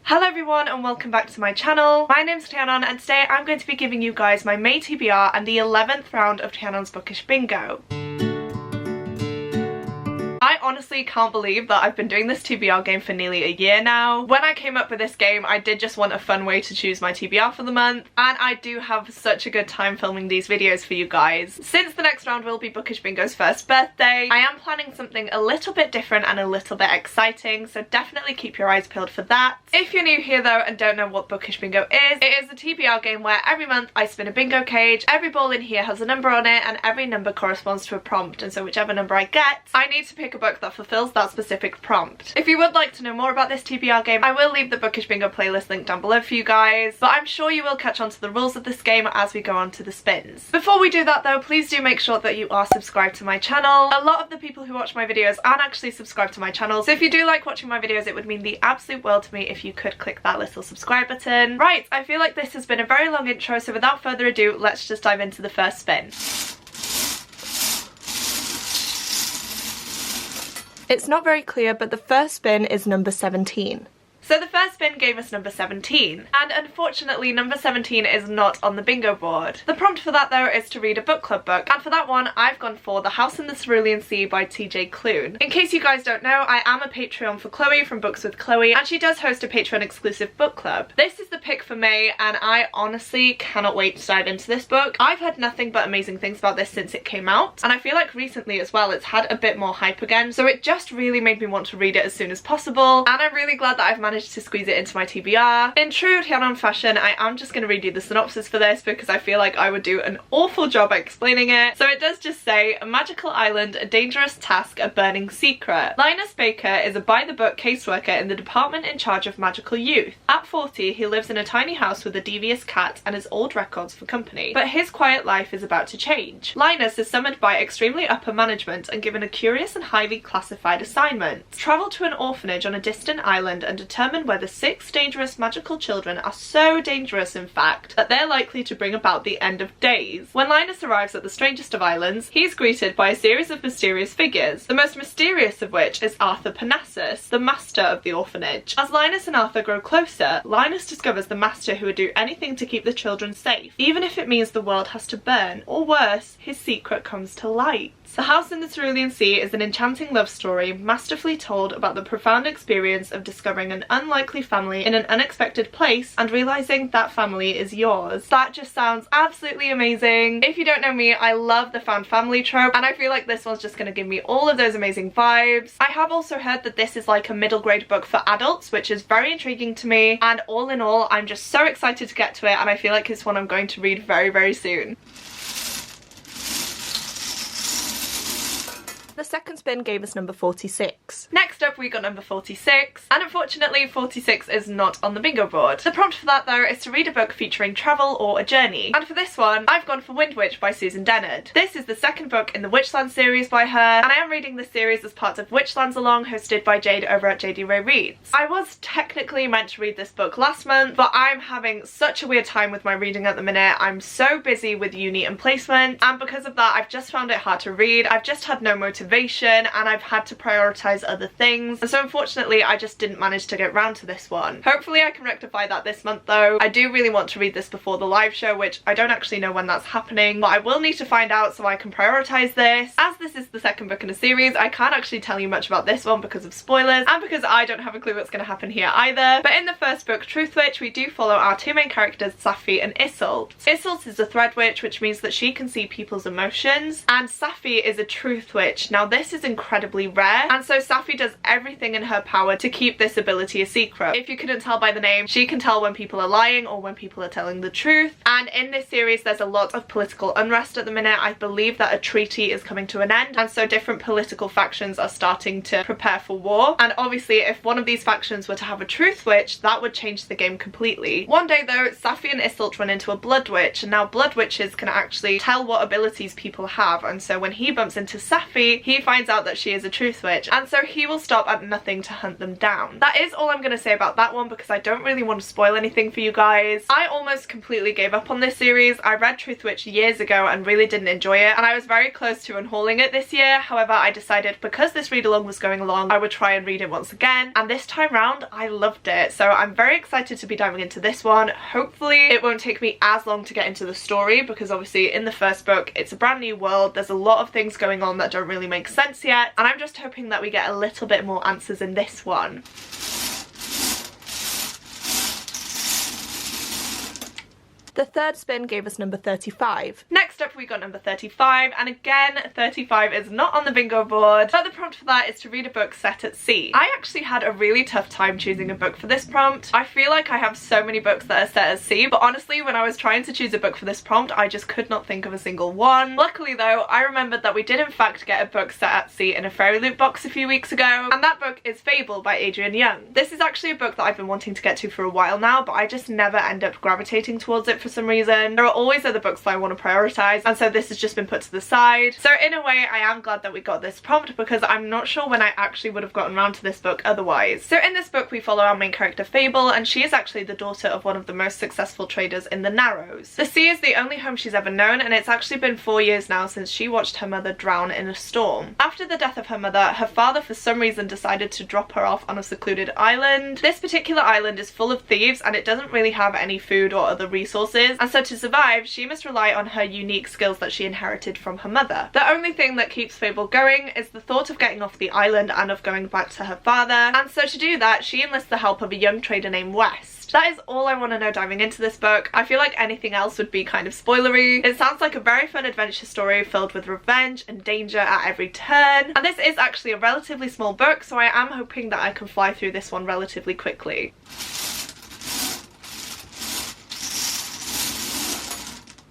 Hello everyone and welcome back to my channel. My name's Rhiannon and today I'm going to be giving you guys my May TBR and the 11th round of Rhiannon's Bookish Bingo. I honestly can't believe that I've been doing this TBR game for nearly a year now. When I came up with this game, I did just want a fun way to choose my TBR for the month, and I do have such a good time filming these videos for you guys. Since the next round will be Bookish Bingo's first birthday, I am planning something a little bit different and a little bit exciting, so definitely keep your eyes peeled for that. If you're new here though and don't know what Bookish Bingo is, it is a TBR game where every month I spin a bingo cage, every ball in here has a number on it, and every number corresponds to a prompt, and so whichever number I get, I need to pick a book that fulfills that specific prompt. If you would like to know more about this TBR game, I will leave the Bookish Bingo playlist link down below for you guys, but I'm sure you will catch on to the rules of this game as we go on to the spins. Before we do that though, please do make sure that you are subscribed to my channel. A lot of the people who watch my videos aren't actually subscribed to my channel, so if you do like watching my videos, it would mean the absolute world to me if you could click that little subscribe button. Right, I feel like this has been a very long intro, so without further ado, let's just dive into the first spin. It's not very clear, but the first spin is number 17. So the first spin gave us number 17, and unfortunately number 17 is not on the bingo board. The prompt for that though is to read a book club book, and for that one I've gone for The House in the Cerulean Sea by TJ Klune. In case you guys don't know, I am a Patreon for Chloe from Books with Chloe, and she does host a Patreon exclusive book club. This is the pick for May, and I honestly cannot wait to dive into this book. I've heard nothing but amazing things about this since it came out, and I feel like recently as well it's had a bit more hype again, so it just really made me want to read it as soon as possible, and I'm really glad that I've managed to squeeze it into my TBR. In true Rhiannon fashion, I am just going to read you the synopsis for this because I feel like I would do an awful job at explaining it. So it does just say, a magical island, a dangerous task, a burning secret. Linus Baker is a by-the-book caseworker in the department in charge of magical youth. At 40, he lives in a tiny house with a devious cat and his old records for company. But his quiet life is about to change. Linus is summoned by extremely upper management and given a curious and highly classified assignment. Travel to an orphanage on a distant island and determine whether 6 dangerous magical children are so dangerous, in fact, that they're likely to bring about the end of days. When Linus arrives at the strangest of islands, he's greeted by a series of mysterious figures, the most mysterious of which is Arthur Parnassus, the master of the orphanage. As Linus and Arthur grow closer, Linus discovers the master who would do anything to keep the children safe, even if it means the world has to burn, or worse, his secret comes to light. The House in the Cerulean Sea is an enchanting love story masterfully told about the profound experience of discovering an unlikely family in an unexpected place and realising that family is yours. That just sounds absolutely amazing. If you don't know me, I love the found family trope, and I feel like this one's just going to give me all of those amazing vibes. I have also heard that this is like a middle grade book for adults, which is very intriguing to me, and all in all, I'm just so excited to get to it, and I feel like it's one I'm going to read very, very soon. The second spin gave us number 46. Next up we got number 46, and unfortunately 46 is not on the bingo board. The prompt for that though is to read a book featuring travel or a journey, and for this one I've gone for Windwitch by Susan Dennard. This is the second book in the Witchland series by her, and I am reading this series as part of Witchlandsalong, hosted by Jade over at JD Ray Reads. I was technically meant to read this book last month, but I'm having such a weird time with my reading at the minute. I'm so busy with uni and placement, and because of that I've just found it hard to read. I've just had no motivation, and I've had to prioritise other things, and so unfortunately I just didn't manage to get round to this one. Hopefully I can rectify that this month though. I do really want to read this before the live show, which I don't actually know when that's happening, but I will need to find out so I can prioritise this. As this is the second book in a series, I can't actually tell you much about this one because of spoilers, and because I don't have a clue what's going to happen here either. But in the first book, Truthwitch, we do follow our two main characters, Safi and Iseult. Iseult is a thread witch, which means that she can see people's emotions, and Safi is a truth witch. Now this is incredibly rare, and so Safi does everything in her power to keep this ability a secret. If you couldn't tell by the name, she can tell when people are lying or when people are telling the truth, and in this series there's a lot of political unrest at the minute. I believe that a treaty is coming to an end, and so different political factions are starting to prepare for war, and obviously if one of these factions were to have a truth witch, that would change the game completely. One day though, Safi and Iseult run into a blood witch, and now blood witches can actually tell what abilities people have, and so when he bumps into Safi, he finds out that she is a truth witch, and so he will stop at nothing to hunt them down. That is all I'm going to say about that one because I don't really want to spoil anything for you guys. I almost completely gave up on this series. I read Truth Witch years ago and really didn't enjoy it, and I was very close to unhauling it this year. However, I decided because this read along was going along, I would try and read it once again, and this time round I loved it. So I'm very excited to be diving into this one. Hopefully it won't take me as long to get into the story because obviously in the first book it's a brand new world. There's a lot of things going on that don't really make sense yet, and I'm just hoping that we get a little bit more answers in this one. The third spin gave us number 35. Next up we got number 35, and again 35 is not on the bingo board, but the prompt for that is to read a book set at sea. I actually had a really tough time choosing a book for this prompt. I feel like I have so many books that are set at sea, but honestly when I was trying to choose a book for this prompt I just could not think of a single one. Luckily though, I remembered that we did in fact get a book set at sea in a Fairy Loot box a few weeks ago, and that book is Fable by Adrian Young. This is actually a book that I've been wanting to get to for a while now, but I just never end up gravitating towards it for some reason. There are always other books that I want to prioritise, and so this has just been put to the side. So in a way I am glad that we got this prompt because I'm not sure when I actually would have gotten around to this book otherwise. So in this book we follow our main character Fable, and she is actually the daughter of one of the most successful traders in the Narrows. The sea is the only home she's ever known, and it's actually been 4 years now since she watched her mother drown in a storm. After the death of her mother, her father for some reason decided to drop her off on a secluded island. This particular island is full of thieves and it doesn't really have any food or other resources, and so to survive she must rely on her unique skills that she inherited from her mother. The only thing that keeps Fable going is the thought of getting off the island and of going back to her father, and so to do that she enlists the help of a young trader named West. That is all I want to know diving into this book. I feel like anything else would be kind of spoilery. It sounds like a very fun adventure story filled with revenge and danger at every turn, and this is actually a relatively small book, so I am hoping that I can fly through this one relatively quickly.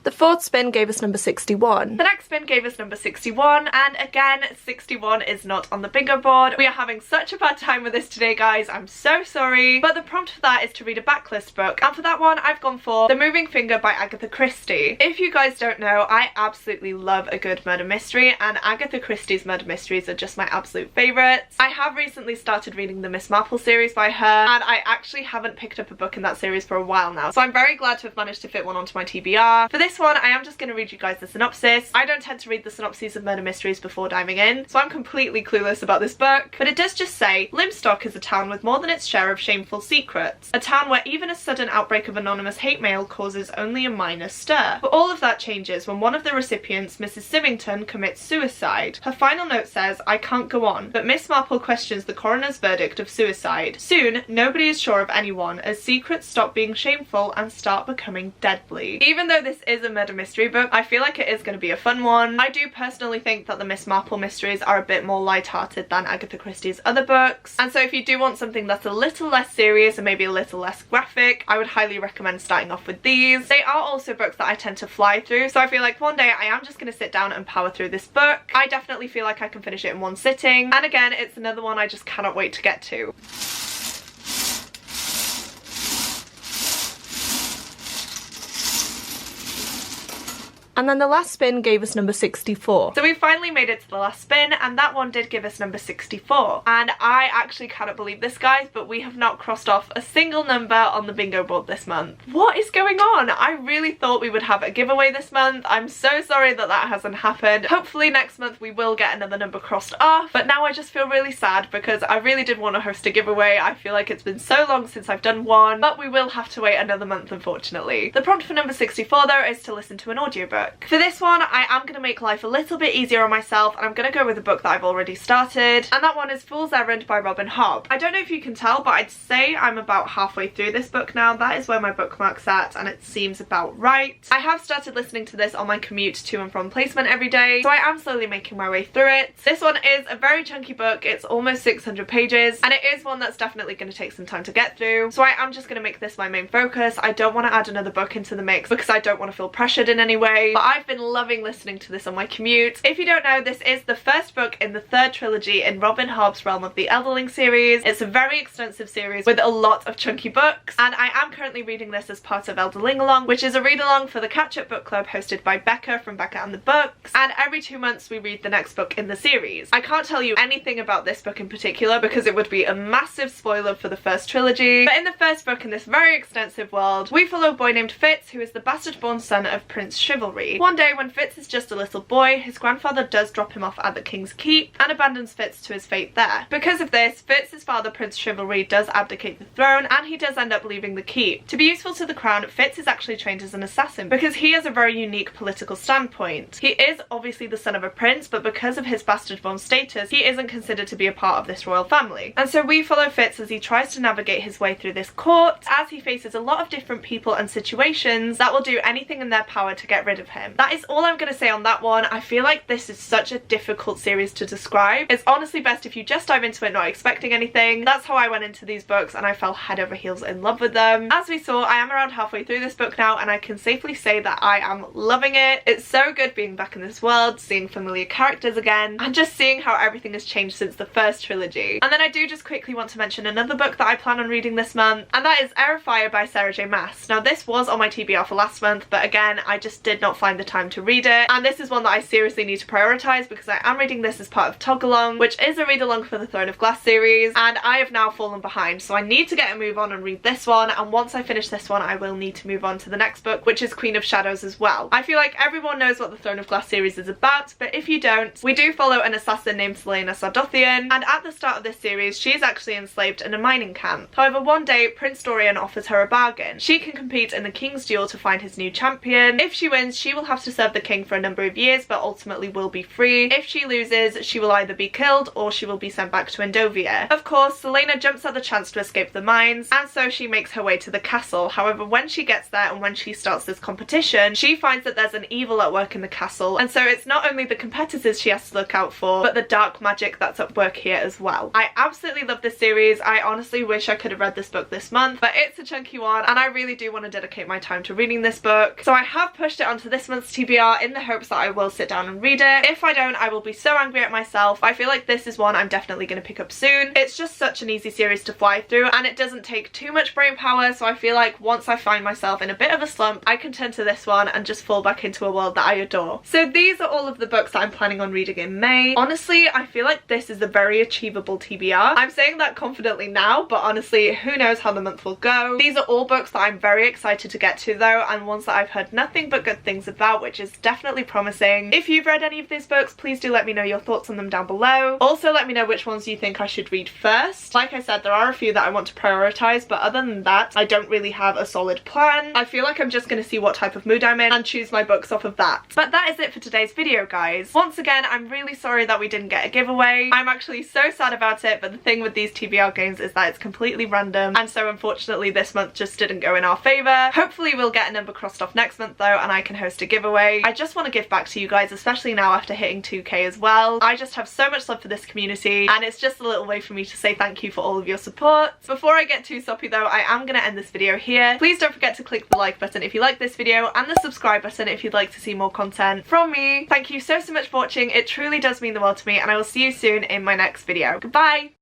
The fourth spin gave us number 61. The next spin gave us number 61, and again 61 is not on the bingo board. We are having such a bad time with this today guys, I'm so sorry, but the prompt for that is to read a backlist book, and for that one I've gone for The Moving Finger by Agatha Christie. If you guys don't know, I absolutely love a good murder mystery, and Agatha Christie's murder mysteries are just my absolute favourites. I have recently started reading the Miss Marple series by her, and I actually haven't picked up a book in that series for a while now, so I'm very glad to have managed to fit one onto my TBR. For this one I am just going to read you guys the synopsis. I don't tend to read the synopses of murder mysteries before diving in, so I'm completely clueless about this book, but it does just say, Limstock is a town with more than its share of shameful secrets. A town where even a sudden outbreak of anonymous hate mail causes only a minor stir. But all of that changes when one of the recipients, Mrs. Symington, commits suicide. Her final note says, I can't go on, but Miss Marple questions the coroner's verdict of suicide. Soon, nobody is sure of anyone as secrets stop being shameful and start becoming deadly. Even though this is a murder mystery book, I feel like it is going to be a fun one. I do personally think that the Miss Marple mysteries are a bit more light-hearted than Agatha Christie's other books, and so if you do want something that's a little less serious and maybe a little less graphic, I would highly recommend starting off with these. They are also books that I tend to fly through, so I feel like one day I am just going to sit down and power through this book. I definitely feel like I can finish it in one sitting, and again it's another one I just cannot wait to get to. And then the last spin gave us number 64. So we finally made it to the last spin, and that one did give us number 64. And I actually cannot believe this, guys, but we have not crossed off a single number on the bingo board this month. What is going on? I really thought we would have a giveaway this month. I'm so sorry that that hasn't happened. Hopefully next month we will get another number crossed off, but now I just feel really sad because I really did want to host a giveaway. I feel like it's been so long since I've done one, but we will have to wait another month, unfortunately. The prompt for number 64 though is to listen to an audiobook. For this one, I am going to make life a little bit easier on myself, and I'm going to go with a book that I've already started, and that one is Fool's Errand by Robin Hobb. I don't know if you can tell, but I'd say I'm about halfway through this book now. That is where my bookmark's at, and it seems about right. I have started listening to this on my commute to and from placement every day, so I am slowly making my way through it. This one is a very chunky book. It's almost 600 pages, and it is one that's definitely going to take some time to get through, so I am just going to make this my main focus. I don't want to add another book into the mix because I don't want to feel pressured in any way. but I've been loving listening to this on my commute. If you don't know, this is the first book in the third trilogy in Robin Hobb's Realm of the Elderling series. It's a very extensive series with a lot of chunky books, and I am currently reading this as part of Elderlingalong, which is a read-along for the Catch-Up Book Club hosted by Becca from Becca and the Books, and every 2 months we read the next book in the series. I can't tell you anything about this book in particular because it would be a massive spoiler for the first trilogy, but in the first book in this very extensive world, we follow a boy named Fitz, who is the bastard-born son of Prince Chivalry. One day when Fitz is just a little boy, his grandfather does drop him off at the King's Keep and abandons Fitz to his fate there. Because of this, Fitz's father, Prince Chivalry, does abdicate the throne, and he does end up leaving the keep. To be useful to the crown, Fitz is actually trained as an assassin because he has a very unique political standpoint. He is obviously the son of a prince, but because of his bastard-born status, he isn't considered to be a part of this royal family. And so we follow Fitz as he tries to navigate his way through this court, as he faces a lot of different people and situations that will do anything in their power to get rid of him. That is all I'm going to say on that one. I feel like this is such a difficult series to describe. It's honestly best if you just dive into it not expecting anything. That's how I went into these books, and I fell head over heels in love with them. As we saw, I am around halfway through this book now, and I can safely say that I am loving it. It's so good being back in this world, seeing familiar characters again, and just seeing how everything has changed since the first trilogy. And then I do just quickly want to mention another book that I plan on reading this month, and that is Air of Fire by Sarah J Maas. Now this was on my TBR for last month, but again, I just did not find the time to read it, and this is one that I seriously need to prioritise because I am reading this as part of Tog-Along, which is a read-along for the Throne of Glass series, and I have now fallen behind, so I need to get a move on and read this one, and once I finish this one I will need to move on to the next book, which is Queen of Shadows as well. I feel like everyone knows what the Throne of Glass series is about, but if you don't, we do follow an assassin named Selena Sardothian, and at the start of this series she is actually enslaved in a mining camp. However, one day Prince Dorian offers her a bargain. She can compete in the King's Duel to find his new champion. If she wins, she will have to serve the king for a number of years, but ultimately will be free. If she loses, she will either be killed or she will be sent back to Endovia. Of course, Selena jumps at the chance to escape the mines, and so she makes her way to the castle. However, when she gets there and when she starts this competition, she finds that there's an evil at work in the castle, and so it's not only the competitors she has to look out for, but the dark magic that's at work here as well. I absolutely love this series. I honestly wish I could have read this book this month, but it's a chunky one, and I really do want to dedicate my time to reading this book. So I have pushed it onto this month's TBR in the hopes that I will sit down and read it. If I don't, I will be so angry at myself. I feel like this is one I'm definitely going to pick up soon. It's just such an easy series to fly through, and it doesn't take too much brain power, so I feel like once I find myself in a bit of a slump, I can turn to this one and just fall back into a world that I adore. So these are all of the books that I'm planning on reading in May. Honestly, I feel like this is a very achievable TBR. I'm saying that confidently now, but honestly, who knows how the month will go. These are all books that I'm very excited to get to though, and ones that I've heard nothing but good things about, which is definitely promising. If you've read any of these books, please do let me know your thoughts on them down below. Also, let me know which ones you think I should read first. Like I said, there are a few that I want to prioritise, but other than that, I don't really have a solid plan. I feel like I'm just going to see what type of mood I'm in and choose my books off of that. But that is it for today's video, guys. Once again, I'm really sorry that we didn't get a giveaway. I'm actually so sad about it, but the thing with these TBR games is that it's completely random, and so unfortunately this month just didn't go in our favour. Hopefully we'll get a number crossed off next month though, and I can host a giveaway. I just want to give back to you guys, especially now after hitting 2k as well. I just have so much love for this community, and it's just a little way for me to say thank you for all of your support. Before I get too soppy though, I am going to end this video here. Please don't forget to click the like button if you like this video, and the subscribe button if you'd like to see more content from me. Thank you so much for watching. It truly does mean the world to me, and I will see you soon in my next video. Goodbye!